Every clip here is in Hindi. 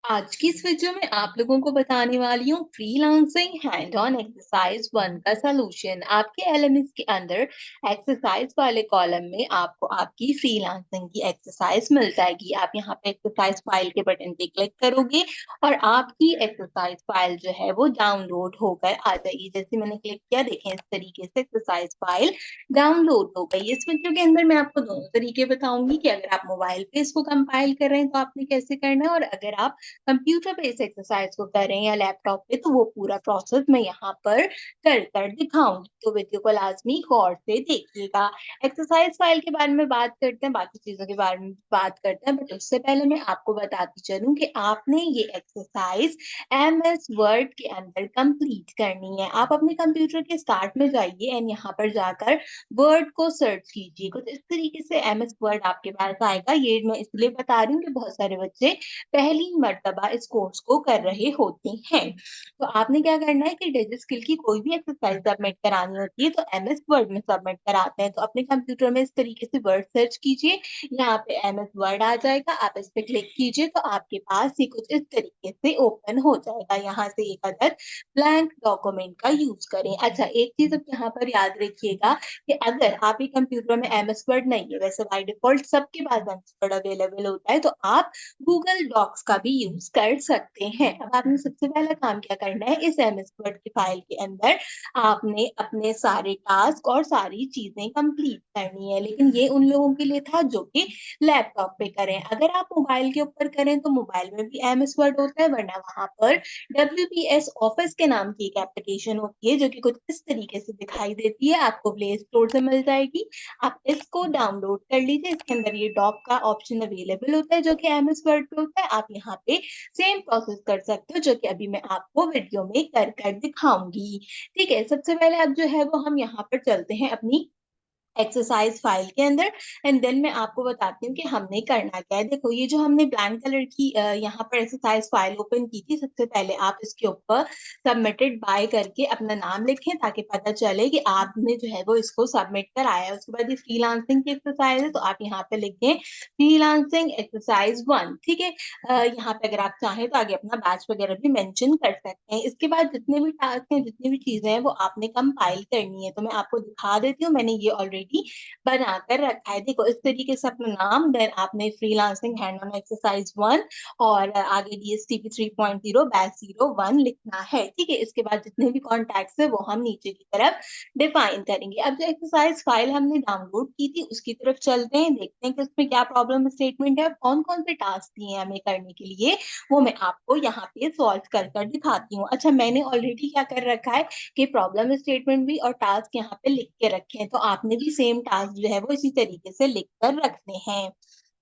आज की इस वीडियो में आप लोगों को बताने वाली हूँ freelancing hand on exercise one का सलूशन। आपके एलएमएस के अंदर एक्सरसाइज वाले कॉलम में आपको आपकी फ्रीलांसिंग की एक्सरसाइज मिल जाएगी। आप यहाँ पे एक्सरसाइज फाइल के बटन पे क्लिक करोगे और आपकी एक्सरसाइज फाइल जो है वो डाउनलोड होकर आ जाएगी। जैसे मैंने क्लिक किया, देखें इस तरीके से एक्सरसाइज फाइल डाउनलोड हो गई। इस वीडियो के अंदर मैं आपको दोनों तरीके बताऊंगी कि अगर आप मोबाइल पे इसको कंपाइल कर रहे हैं तो आपने कैसे करना है, और अगर आप कंप्यूटर पे इस एक्सरसाइज को कर रहे हैं या लैपटॉप पे, तो वो पूरा प्रोसेस मैं यहाँ पर कर दिखाऊंगी। तो वीडियो को लाजमी गौर से देखिएगा। एक्सरसाइज फाइल के बारे में बात करते हैं, बाकी चीजों के बारे में बात करते हैं, बट उससे पहले मैं आपको बताती चलूं कि आपने ये एक्सरसाइज एमएस वर्ड के अंदर कंप्लीट करनी है। आप अपने कंप्यूटर के स्टार्ट में जाइए एंड यहाँ पर जाकर वर्ड को सर्च कीजिए। कुछ इस तरीके से एमएस वर्ड आपके पास आएगा। ये मैं इसलिए बता रही हूँ कि बहुत सारे बच्चे पहली मर्तबा इस कोर्स को कर रहे होते हैं। तो आपने क्या करना है कि डिजिट स्किल की कोई भी एक्सरसाइज सबमिट करानी होती है तो एमएस वर्ड में सबमिट कराते हैं। तो अपने कंप्यूटर में इस तरीके से वर्ड सर्च कीजिए, यहाँ पे एमएस वर्ड आ जाएगा, आप इस पे क्लिक कीजिए तो आपके पास ये कुछ इस तरीके से ओपन हो जाएगा। यहाँ से एक अदद ब्लैंक डॉक्यूमेंट का यूज करें। अच्छा, एक चीज अब यहाँ पर याद रखिएगा कि अगर आपके कंप्यूटर में एमएस वर्ड नहीं है, वैसे बाय डिफॉल्ट सबके पास एमएस वर्ड अवेलेबल होता है, तो आप गूगल डॉक्स का भी यूज कर सकते हैं। अब आपने सबसे पहला काम क्या करना है, इस एमएस वर्ड की फाइल के अंदर आपने अपने सारे टास्क और सारी चीजें कंप्लीट करनी है। लेकिन ये उन लोगों के लिए था जो कि लैपटॉप पे करें। अगर आप मोबाइल के ऊपर करें तो मोबाइल में भी एमएस वर्ड होता है, वरना वहां पर WPS ऑफिस के नाम की एक एप्लीकेशन होती है जो कि कुछ इस तरीके से दिखाई देती है। आपको प्ले स्टोर से मिल जाएगी, आप इसको डाउनलोड कर लीजिए। इसके अंदर ये डॉक का ऑप्शन अवेलेबल होता है जो कि एमएस वर्ड पे होता है। आप यहाँ पे सेम प्रोसेस कर सकते हो जो कि अभी मैं आपको वीडियो में कर दिखाऊंगी। ठीक है, सबसे पहले अब जो है वो हम यहाँ पर चलते हैं अपनी एक्सरसाइज फाइल के अंदर एंड देन मैं आपको बताती हूँ कि हमने करना क्या है। देखो, ये जो हमने ब्लैंक कलर की यहाँ पर एक्सरसाइज फाइल ओपन की थी, सबसे पहले आप इसके ऊपर सबमिटेड बाय करके अपना नाम लिखें ताकि पता चले कि आपने जो है वो इसको सबमिट कराया है। उसके बाद ये फ्रीलांसिंग की एक्सरसाइज है तो आप यहाँ पे लिखें फ्रीलांसिंग एक्सरसाइज वन। ठीक है, यहाँ पे अगर आप चाहें तो आगे अपना बैच वगैरह भी मेंशन कर सकते हैं। इसके बाद जितने भी टास्क हैं, जितनी भी चीजें हैं, वो आपने कंपाइल करनी है। तो मैं आपको दिखा देती हूँ, मैंने ये ऑलरेडी बनाकर रखा है। देखो, इस तरीके से अपना नाम, देन आपने freelancing hand on exercise one और आगे DSTP 3.0 बैच 01 लिखना है। ठीक है, इसके बाद जितने भी कॉन्टैक्ट्स है वो हम नीचे की तरफ डिफाइन करेंगे। अब जो एक्सरसाइज फाइल हमने डाउनलोड की थी उसकी तरफ चलते हैं, देखते हैं कि उसमें क्या प्रॉब्लम स्टेटमेंट है और कौन कौन से टास्क दिए हैं हमें करने के लिए, वो मैं आपको यहाँ पे सॉल्व कर दिखाती हूँ। अच्छा, मैंने ऑलरेडी क्या कर रखा है कि प्रॉब्लम स्टेटमेंट भी और टास्क यहाँ पे लिख के रखे हैं, तो आपने भी सेम टास्क जो है वो इसी तरीके से लिख कर रखने हैं।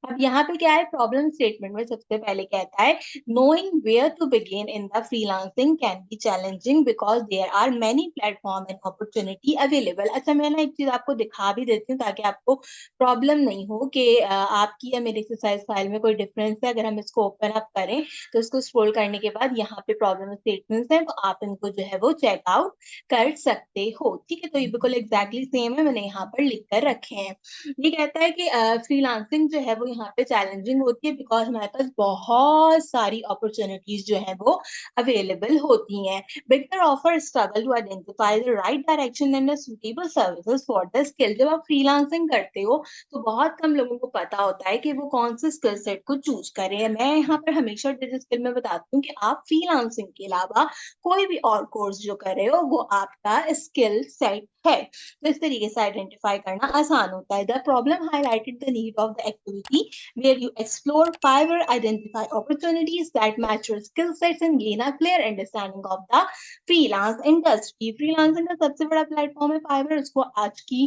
अब यहाँ पे क्या है, प्रॉब्लम स्टेटमेंट में सबसे पहले कहता है knowing where to begin in the freelancing can be challenging because there are many platform and opportunity available. अच्छा, मैं ना एक चीज आपको दिखा भी देती हूँ ताकि आपको प्रॉब्लम नहीं हो कि आपकी या मेरी एक्सरसाइज फाइल में कोई डिफरेंस है। अगर हम इसको ओपन अप करें तो इसको स्क्रॉल करने के बाद यहाँ पे प्रॉब्लम स्टेटमेंट्स हैं, तो आप इनको जो है वो चेकआउट कर सकते हो। ठीक है, तो ये बिल्कुल एग्जैक्टली सेम है, मैंने यहाँ पर लिख कर रखे हैं। ये कहता है कि फ्रीलांसिंग जो है वो यहाँ पे चैलेंजिंग होती है बिकॉज हमारे पास बहुत सारी अपॉर्चुनिटीज जो है वो अवेलेबल होती हैं। Beginner offer struggle to identify the right direction and suitable services for the skill. जब आप फ्रीलांसिंग करते हो तो बहुत कम लोगों को पता होता है कि वो कौन से स्किल सेट को चूज करें। मैं यहाँ पर हमेशा डिजिटल स्किल में बताती हूँ कि आप फ्रीलांसिंग के अलावा कोई भी और कोर्स जो कर रहे हो वो आपका स्किल सेट है। तो इस तरीके से आइडेंटिफाई करना आसान होता है। The problem highlighted the need of the activity where you explore Fiverr identify opportunities that match your skill sets and gain a clear understanding of the freelance industry. Freelancing का सबसे बड़ा प्लेटफॉर्म है फाइवर, उसको आज की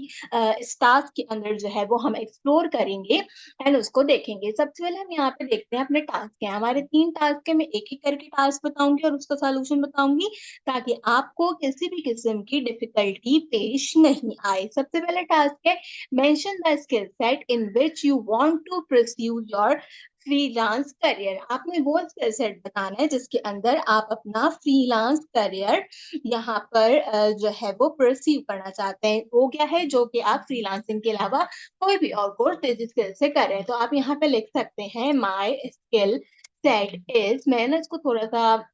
इस टास्क के अंदर जो है वो हम एक्सप्लोर करेंगे एंड उसको देखेंगे। सबसे पहले हम यहाँ पे देखते हैं अपने टास्क क्या है। हमारे 3 टास्क है, मैं एक एक करके टास्क बताऊंगी और उसका सॉल्यूशन बताऊंगी ताकि आपको किसी भी किस्म की डिफिकल्टी पेश नहीं आए। सबसे पहला टास्क है mention the skill set in which you want to pursue your freelance career. आपने वो स्किल सेट बताना है जिसके अंदर आप अपना फ्रीलांस करियर यहाँ पर जो है वो परस्यू करना चाहते हैं। वो क्या है जो कि आप फ्रीलांसिंग के अलावा कोई भी और कोर्स जिस स्किल से कर रहे हैं। तो आप यहाँ पे लिख सकते हैं माय स्किल सेट इज़, मैं ना इसको थोड़ा-सा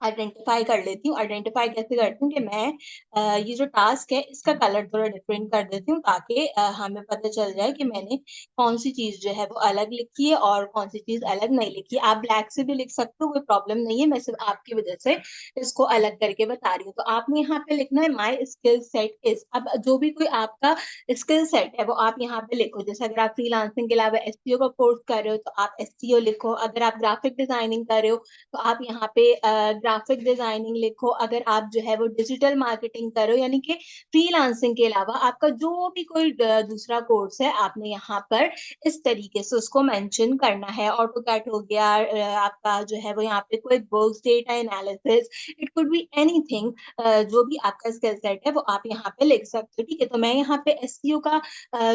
आइडेंटिफ़ाई कर लेती हूँ। आइडेंटिफ़ाई कैसे करती हूँ कि मैं ये जो टास्क है इसका कलर थोड़ा डिफरेंट कर देती हूँ ताकि हमें पता चल जाए कि मैंने कौन-सी चीज़ जो है वो अलग लिखी है और कौन-सी चीज़ अलग नहीं लिखी है। आप ब्लैक से भी लिख सकते हो, कोई प्रॉब्लम नहीं है, मैं सिर्फ़ आपकी वजह से इसको अलग करके बता रही हूँ। तो आपने यहाँ पे लिखना है माय स्किल सेट इज़। अब जो भी कोई आपका स्किल सेट है वो आप यहाँ पे लिखो। जैसे अगर आप फ्रीलांसिंग के अलावा एसईओ का कोर्स कर रहे हो तो आप एसईओ लिखो। अगर आप ग्राफ़िक डिज़ाइनिंग कर रहे हो तो आप यहाँ पे ग्राफिक डिजाइनिंग लिखो। अगर आप जो है वो डिजिटल मार्केटिंग करो यानी कि फ्रीलांसिंग के अलावा आपका जो भी कोई दूसरा कोर्स है आपने यहाँ पर इस तरीके से उसको मेंशन करना है। ऑटोकैड हो गया, आपका जो है वो यहाँ पे कोई books, data analysis, it could be anything, जो भी आपका स्किल सेट है वो आप यहाँ पे लिख सकते हो। ठीक है, तो मैं यहाँ पे एसईओ का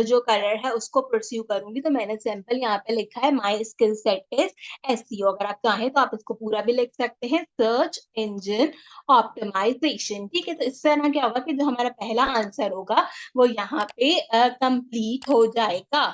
जो करियर है उसको परस्यू करूंगी। तो मैंने सिंपल यहाँ पे लिखा है my skill set is SEO. अगर आप चाहें तो आप इसको पूरा भी लिख सकते हैं, सर्च इंजन ऑप्टिमाइजेशन। ठीक है, तो इससे ना क्या होगा कि जो हमारा पहला आंसर होगा वो यहाँ पे कंप्लीट हो जाएगा।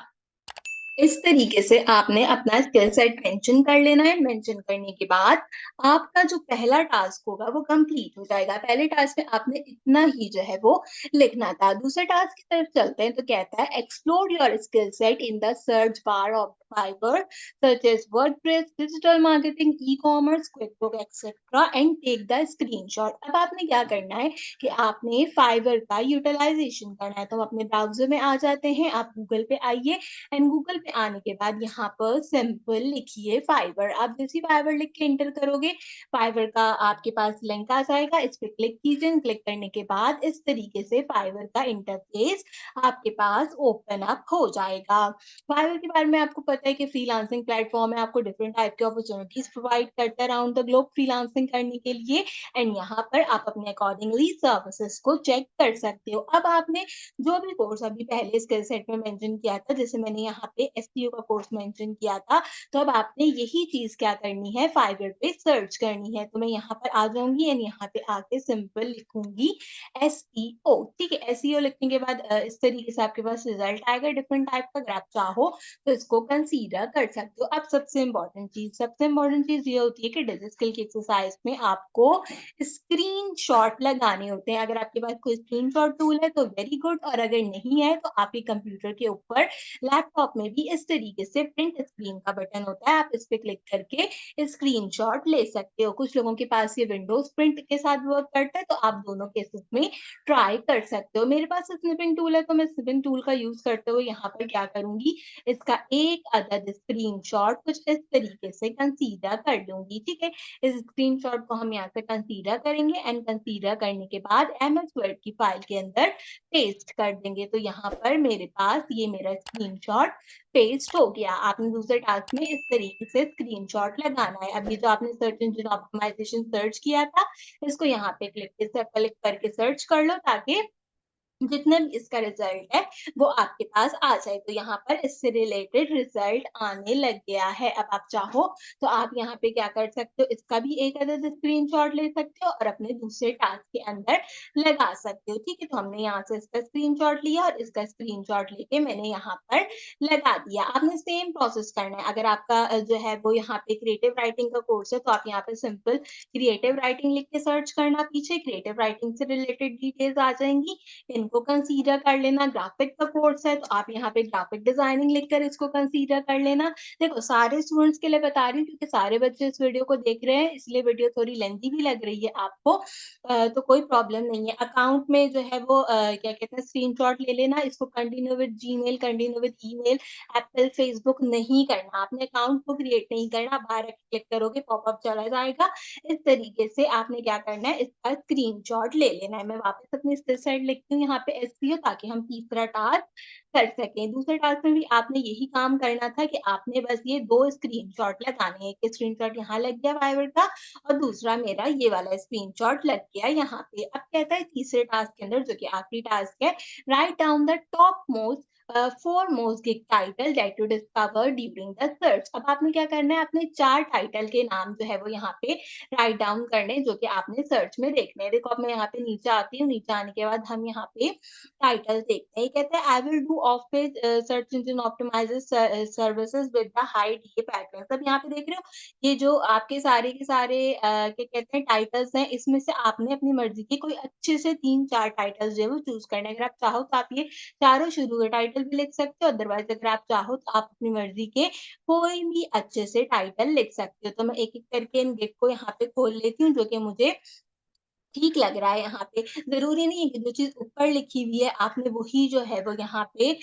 इस तरीके से आपने अपना स्किल सेट मेंशन कर लेना है। मेंशन करने के बाद आपका जो पहला टास्क होगा वो कंप्लीट हो जाएगा। पहले टास्क में आपने इतना ही जो है वो लिखना था। दूसरे टास्क की तरफ चलते हैं तो कहता है explore your skill set in the search bar of Fiverr such as WordPress, digital marketing, e-commerce, QuickBook etcetera and take the screenshot. अब आपने क्या करना है कि आपने फाइवर का यूटिलाइजेशन करना है। तो हम अपने ब्राउज़र में आ जाते हैं, आप गूगल पे आइए एंड गूगल पे आने के बाद यहाँ पर सिंपल लिखिए फाइवर। आप जैसे ही फाइवर लिख के एंटर करोगे, फाइवर का आपके पास लिंक आ जाएगा, इस पे क्लिक कीजिए। क्लिक करने के बाद इस तरीके से फाइवर का इंटरफेस आपके पास ओपन अप हो जाएगा। फाइवर के बारे में आपको पता है कि फ्रीलांसिंग प्लेटफॉर्म है, आपको डिफरेंट टाइप के अपॉर्चुनिटीज प्रोवाइड करता है अराउंड द ग्लोब फ्रीलांसिंग करने के लिए। एंड यहाँ पर आप अपने अकॉर्डिंगली सर्विसेज को चेक कर सकते हो। अब आपने जो भी कोर्स अभी पहले स्किल सेट में मेंशन किया था, जैसे मैंने यहाँ पे एसईओ का कोर्स मेंशन किया था, तो अब आपने यही चीज़ क्या करनी है, फाइवर पे सर्च करनी है। तो मैं यहाँ पर आ जाऊँगी एंड यहाँ पे आके सिंपल लिखूँगी एसईओ। ठीक है, एसईओ लिखने के बाद इस तरीके से आपके पास रिजल्ट आएगा डिफरेंट टाइप का। अगर आप चाहो तो इसको कंसीडर कर सकते हो। अब सबसे इम्पोर्टेंट चीज़ ये होती है कि डिजिटल की एक्सरसाइज में आपको स्क्रीनशॉट लगाने होते हैं। अगर आपके पास कोई स्क्रीनशॉट टूल है तो वेरी गुड, और अगर नहीं है तो आपके कंप्यूटर के ऊपर लैपटॉप में भी इस तरीके से प्रिंट स्क्रीन का बटन होता है, आप इस पे क्लिक करके स्क्रीनशॉट ले सकते हो। कुछ लोगों के पास ये विंडोज प्रिंट के साथ वर्क करता है, तो आप दोनों केसेस में ट्राई कर सकते हो। मेरे पास स्निपिंग टूल है तो मैं स्निपिंग टूल का यूज करते हुए यहाँ पर क्या करूंगी, इसका एक अदद स्क्रीनशॉट कुछ इस तरीके से कंसीडर कर लूंगी। ठीक है, इस स्क्रीनशॉट को हम यहाँ से कंसीडर करेंगे एंड कंसीडर करने के बाद एमएस वर्ड की फाइल के अंदर पेस्ट कर देंगे। तो यहाँ पर मेरे पास ये मेरा स्क्रीनशॉट पेस्ट हो गया। आपने दूसरे टास्क में इस तरीके से स्क्रीनशॉट लगाना है। अभी जो आपने सर्च इंजन ऑप्टिमाइजेशन सर्च किया था, इसको यहाँ पे क्लिक करके सर्च कर लो ताकि जितने भी इसका रिजल्ट है वो आपके पास आ जाए। तो यहाँ पर इससे रिलेटेड रिजल्ट आने लग गया है। अब आप चाहो तो आप यहाँ पे क्या कर सकते हो, इसका भी एक अदद स्क्रीनशॉट ले सकते हो और अपने दूसरे टास्क के अंदर लगा सकते हो। ठीक है, तो हमने यहाँ से इसका स्क्रीनशॉट लिया और इसका स्क्रीनशॉट लेके मैंने यहाँ पर लगा दिया। आपने सेम प्रोसेस करना है। अगर आपका जो है वो यहाँ पे क्रिएटिव राइटिंग का कोर्स है तो आप यहाँ पे सिंपल क्रिएटिव राइटिंग लिख के सर्च करना, पीछे क्रिएटिव राइटिंग से रिलेटेड डिटेल्स आ जाएंगी, इनको कंसीडर कर लेना। ग्राफिक का कोर्स है तो आप यहाँ पे ग्राफिक डिजाइनिंग लिखकर इसको कंसीडर कर लेना। देखो, सारे स्टूडेंट्स के लिए बता रही हूँ क्योंकि सारे बच्चे इस वीडियो को देख रहे हैं, इसलिए वीडियो थोड़ी लेंथी भी लग रही है आपको, तो कोई प्रॉब्लम नहीं है। अकाउंट में जो है वो क्या कहते हैं, स्क्रीनशॉट ले लेना। इसको continue with Gmail, continue with email, Apple, Facebook नहीं करना। आपने अकाउंट को क्रिएट नहीं करना, बाहर क्लिक करोगे पॉपअप चला जाएगा। इस तरीके से आपने क्या करना है, इसका स्क्रीनशॉट ले लेना है। मैं वापस अपनी स्किल सेट लिखती हूँ यहाँ पे एसईओ, ताकि हम तीसरा टास्क कर सकें। दूसरे टास्क में भी आपने यही काम करना था कि आपने बस ये 2 स्क्रीनशॉट लगाने हैं। एक स्क्रीनशॉट यहाँ लग गया फाइवर का और दूसरा मेरा ये वाला स्क्रीनशॉट लग गया यहाँ पे। अब कहता है तीसरे टास्क के अंदर, जो कि आखिरी टास्क है, write down the top most 4 most gig title that you discover during the search. अब आपने क्या करना है, अपने 4 टाइटल के नाम जो है वो यहाँ पे राइट डाउन करने हैं, जो कि आपने सर्च में देखने हैं। देखो अब मैं यहाँ पे नीचे आती हूँ, नीचे आने के बाद हम यहाँ पे टाइटल देखते हैं। ये कहते हैं I will do off page search engine optimizes services with the high DA patterns. अब यहाँ पे देख रहे हो, ये जो आपके सारे के सारे क्या कहते हैं टाइटल्स हैं, इसमें से आपने अपनी मर्जी के कोई अच्छे से 3-4 टाइटल्स जो है वो चूज़ करने हैं। अगर आप चाहो तो आप ये चारों शुरू के टाइटल भी लिख सकते हो, अदरवाइज़ अगर आप चाहो तो आप अपनी मर्ज़ी के कोई भी अच्छे से टाइटल लिख सकते हो। तो मैं एक-एक करके इन गिग को यहाँ पे खोल लेती हूँ, जो कि मुझे ठीक लग रहा है यहाँ पे। ज़रूरी नहीं है कि जो चीज़ ऊपर लिखी हुई है, आपने वही जो है वो यहाँ पे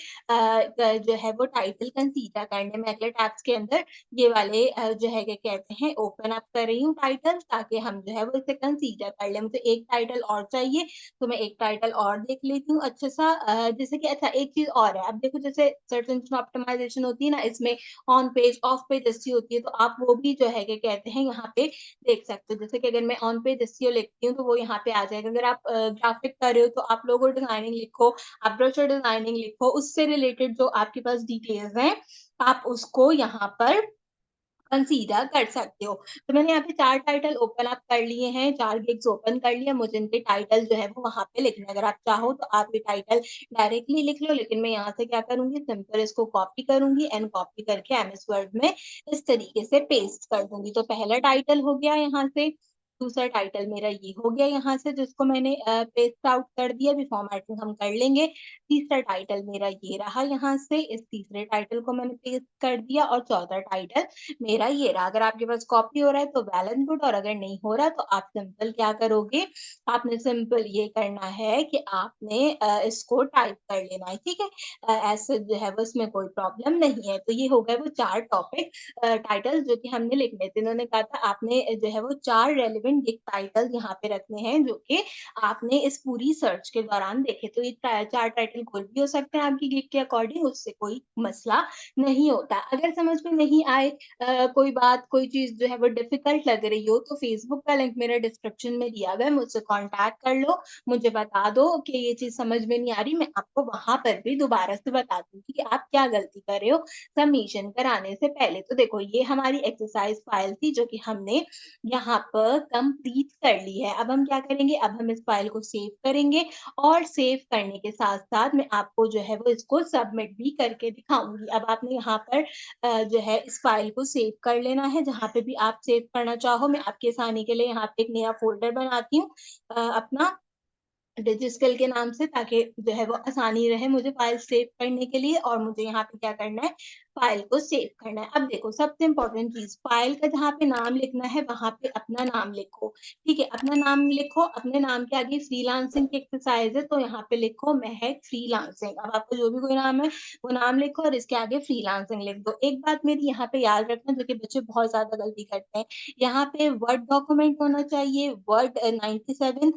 जो है वो टाइटल कंसीडर करने में। अगले टैब्स के अंदर ये वाले जो है क्या कहते हैं, ओपन अप कर रही हूँ टाइटल, ताकि हम जो है वो इसे कंसीडर कर लें। मुझे एक टाइटल और चाहिए, तो मैं एक टाइटल और देख लेती हूँ अच्छा-सा। जैसे कि अच्छा एक चीज़ और है, अब देखो जैसे सर्च इंजन ऑप्टिमाइज़ेशन होती है ना, इसमें ऑन पेज, ऑफ पेज ऐसी होती है, तो आप वो भी जो है क्या कहते हैं यहाँ पे देख सकते हो। जैसे कि अगर मैं ऑन पेज एसईओ लिखती हूँ, तो वो यहाँ पे आ जाएगा। अगर आप ग्राफिक कर रहे हो, तो आप लोगो डिज़ाइनिंग लिखो, आप ब्रोशर डिज़ाइनिंग लिखो, उससे रिलेटेड जो आपके पास डिटेल्स हैं, आप उसको यहाँ पर कंसीडर कर सकते हो। तो मैंने यहाँ पे 4 टाइटल ओपन अप कर लिए हैं, 4 गिग्स ओपन कर लिया, मुझे इनके टाइटल जो है वो वहाँ पे लिखने हैं। अगर आप चाहो तो आप ये टाइटल डायरेक्टली लिख लो, लेकिन मैं यहाँ से क्या करूँगी, सिंपल इसको कॉपी करूँगी एंड कॉपी करके एमएस वर्ड में इस तरीके से पेस्ट कर दूँगी। तो पहला टाइटल हो गया यहाँ से, दूसरा टाइटल मेरा ये हो गया यहाँ से, जिसको मैंने पेस्ट आउट कर दिया, अभी फॉर्मेटिंग हम कर लेंगे। तीसरा टाइटल मेरा ये रहा यहाँ से, इस तीसरे टाइटल को मैंने पेस्ट कर दिया और चौथा टाइटल मेरा ये रहा। अगर आपके पास कॉपी हो रहा है तो वेल एंड गुड, और अगर नहीं हो रहा तो आप सिंपल क्या करोगे, आपने सिंपल ये करना है कि आपने इसको टाइप कर लेना है, ठीक है? ऐसे जो है वो इसमें कोई प्रॉब्लम नहीं है। तो ये हो गए वो 4 टॉपिक टाइटल्स जो कि हमने लिखने थे। इन्होंने कहा था आपने जो है वो 4 रेलेवेंट गिग टाइटल्स यहाँ पे रखने हैं, जो कि आपने इस पूरी सर्च के दौरान देखे। तो ये 4 टाइटल कोई भी हो सकते हैं आपकी गिग के अकॉर्डिंग, उससे कोई मसला नहीं होता। अगर समझ में नहीं आए कोई बात, कोई चीज़ जो है वो डिफ़िकल्ट लग रही हो, तो फ़ेसबुक का लिंक मेरे डिस्क्रिप्शन में दिया हुआ है, मुझसे कॉन्टैक्ट कर लो, मुझे बता दो कि ये चीज़ समझ में नहीं आ रही, मैं आपको वहाँ पर भी दोबारा से बता दूँगी कि आप क्या गलती कर रहे हो सबमिशन कराने से पहले। तो देखो ये हमारी एक्सरसाइज़ फ़ाइल थी, जो कि हमने यहाँ पर कंप्लीट कर ली है। अब हम क्या करेंगे, अब हम इस फ़ाइल को सेव करेंगे और सेव करने के साथ-साथ मैं आपको जो है वो इसको सबमिट भी करके दिखाऊँगी। अब आपने यहाँ पर जो है इस फ़ाइल को सेव कर लेना है, जहाँ पे भी आप सेव करना चाहो। मैं आपके आसानी के लिए यहाँ पे एक नया फ़ोल्डर बनाती हूँ अपना डिजिस्किल के नाम से, ताकि जो है वो आसानी रहे मुझे फ़ाइल सेव करने के लिए, और मुझे यहाँ पे क्या करना है, फ़ाइल को सेव करना है। अब देखो सबसे इम्पोर्टेंट चीज़, फ़ाइल का जहाँ पे नाम लिखना है वहाँ पे अपना नाम लिखो, ठीक है? अपना नाम लिखो, अपने नाम के आगे फ्रीलांसिंग की एक्सरसाइज़ है, तो यहाँ पे लिखो महक फ्रीलांसिंग। अब आपको जो भी कोई नाम है, वो नाम लिखो और इसके आगे फ्रीलांसिंग लिख दो। एक बात मेरी यहाँ पे याद रखना, जो कि बच्चे बहुत ज़्यादा गलती करते हैं, यहाँ पे वर्ड डॉक्यूमेंट होना चाहिए, वर्ड 97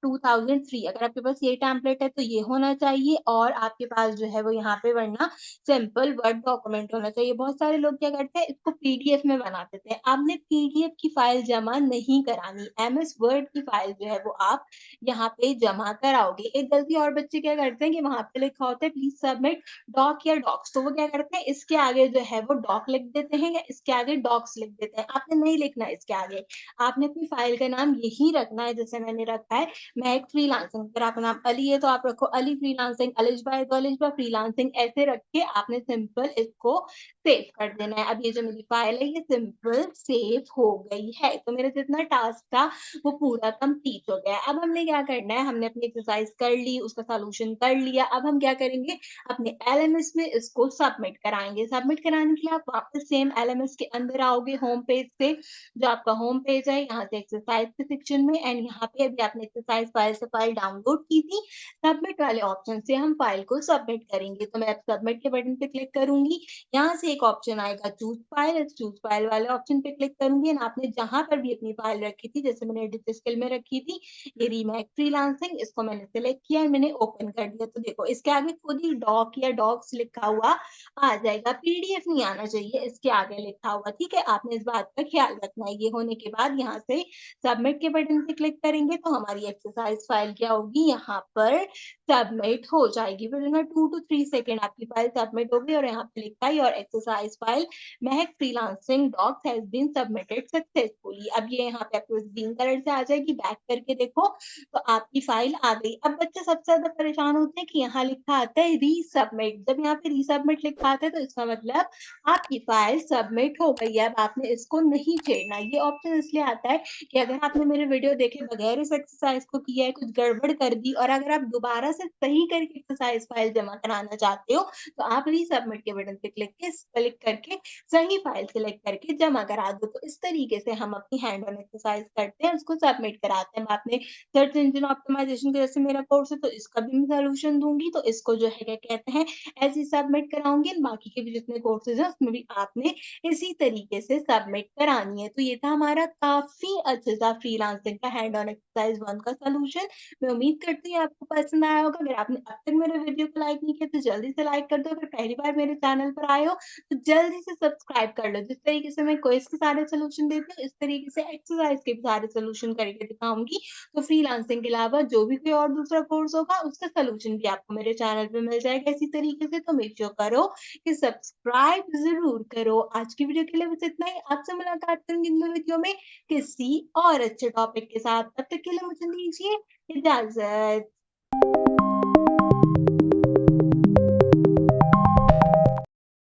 2003। अगर आपके पास ये टेम्पलेट है तो ये होना चाहिए, और आपके पास जो है वो यहाँ पे वरना सिंपल वर्ड डॉक्यूमेंट होना चाहिए। बहुत सारे लोग क्या करते हैं, इसको पीडीएफ में बना देते हैं। आपने पीडीएफ की फाइल जमा नहीं करानी, एमएस वर्ड की फाइल जो है वो आप यहाँ पे जमा कराओगे। एक गलती और बच्चे क्या करते हैं कि वहाँ पे लिखा होता है प्लीज सबमिट डॉक या डॉक्स, तो वो क्या करते हैं इसके आगे जो है वो डॉक लिख देते हैं या इसके आगे डॉक्स लिख देते हैं। आपने नहीं लिखना है इसके आगे, आपने अपनी फाइल का नाम यही रखना है जैसे मैंने रखा है महक फ्रीलांसिंग। अगर आपका नाम अली है तो आप रखो अली फ्रीलांसिंग, अलिशबा है तो अलिशबा फ्रीलांसिंग, ऐसे रख के आपने सिंपल इसको सेव कर देना है। अब ये जो मेरी फाइल है ये सिंपल सेव हो गई है। तो मेरा जितना टास्क था वो पूरा कंप्लीट हो गया है। अब हमने क्या करना है, हमने अपनी एक्सरसाइज कर ली, उसका सॉल्यूशन कर लिया। अब हम क्या करेंगे, अपने एलएमएस में इसको सबमिट कराएँगे। सबमिट कराने के लिए आप वापस सेम एलएमएस के अंदर आओगे होम पेज से, जो आपका होम पेज है, यहाँ से एक्सरसाइज के सेक्शन में, एंड यहाँ पे अभी आपने एक्सरसाइज फाइल से फाइल डाउनलोड की थी, सबमिट वाले ऑप्शन से हम फाइल को सबमिट करेंगे। तो मैं अब सबमिट के बटन पे क्लिक करूँगी, यहाँ से एक ऑप्शन आएगा चूज़ फाइल, इस चूज़ फाइल वाले ऑप्शन पे क्लिक करूँगी, एंड आपने जहाँ पर भी अपनी फाइल रखी थी, जैसे मैंने डिजिस्किल में रखी थी, ये रीमैक फ्रीलांसिंग, इसको मैंने सेलेक्ट किया और मैंने ओपन कर दिया। तो देखो इसके आगे खुद ही डॉक या डॉक्स लिखा हुआ आ जाएगा, पीडीएफ नहीं आना चाहिए इसके आगे लिखा हुआ, ठीक है? आपने इस बात का ख्याल रखना है। ये होने के बाद यहाँ से सबमिट के बटन पे क्लिक करेंगे तो हमारी एक्सरसाइज फाइल फाइल क्या होगी यहाँ पर सबमिट हो जाएगी। विदिन अ 2 टू 3 सेकंड आपकी फाइल सबमिट होगी और यहाँ पे लिखा है your exercise file Mahak freelancing docs has been submitted successfully. अब ये यहाँ पे आपको ग्रीन कलर से आ जाएगी, बैक करके देखो तो आपकी फाइल आ गई। अब बच्चे सबसे ज़्यादा परेशान होते हैं कि यहाँ लिखा आता है रीसबमिट। जब यहाँ पे रीसबमिट लिखा आता है तो इसका मतलब आपकी फाइल सबमिट हो गई है। अब आपने इसको नहीं छेड़ना। ये ऑप्शन इसलिए आता है कि अगर आपने मेरे वीडियो देखे बगैर इस एक्सरसाइज को किया है, कुछ गड़बड़ कर दी और अगर आप दोबारा से सही करके एक्सरसाइज फाइल जमा कराना चाहते हो, तो आप रीसबमिट के बटन पे क्लिक करके सही फाइल सिलेक्ट करके जमा करा दो। तो इस तरीके से हम अपनी हैंड ऑन एक्सरसाइज करते हैं, उसको सबमिट कराते हैं। आपने सर्च इंजन ऑप्टिमाइजेशन का जैसे मेरा कोर्स है तो इसका भी मैं सॉल्यूशन दूँगी, तो इसको जो है क्या कहते हैं ऐसे ही सबमिट कराऊँगी। बाकी के भी जितने कोर्सेज़ हैं उसमें भी आपने इसी तरीके से सबमिट करानी है। तो ये था हमारा काफ़ी अच्छे सा फ्रीलांसिंग का हैंड ऑन एक्सरसाइज 1 का सॉल्यूशन। मैं उम्मीद करती हूँ आपको पसंद आया होगा। अगर आपने अब तक मेरे वीडियो को लाइक नहीं किया तो जल्दी से लाइक कर दो। अगर पहली बार मेरे चैनल पर आए हो तो जल्दी से सब्सक्राइब कर लो। जिस तरीके से मैं क्विज़ के सारे सॉल्यूशन देती हूँ, इस तरीके से एक्सरसाइज के भी सारे सॉल्यूशन करके दिखाऊँगी। तो फ्रीलांसिंग के अलावा जो भी कोई और दूसरा कोर्स होगा, उसका सॉल्यूशन भी आपको मेरे चैनल पे मिल जाएगा इसी तरीके से। तो मेक श्योर करो कि सब्सक्राइब ज़रूर करो। आज की वीडियो के लिए बस इतना ही। आपसे मुलाकात करूँगी अगले वीडियो में किसी और अच्छे टॉपिक के साथ। तब तक के लिए मुझे दीजिए इजाज़त।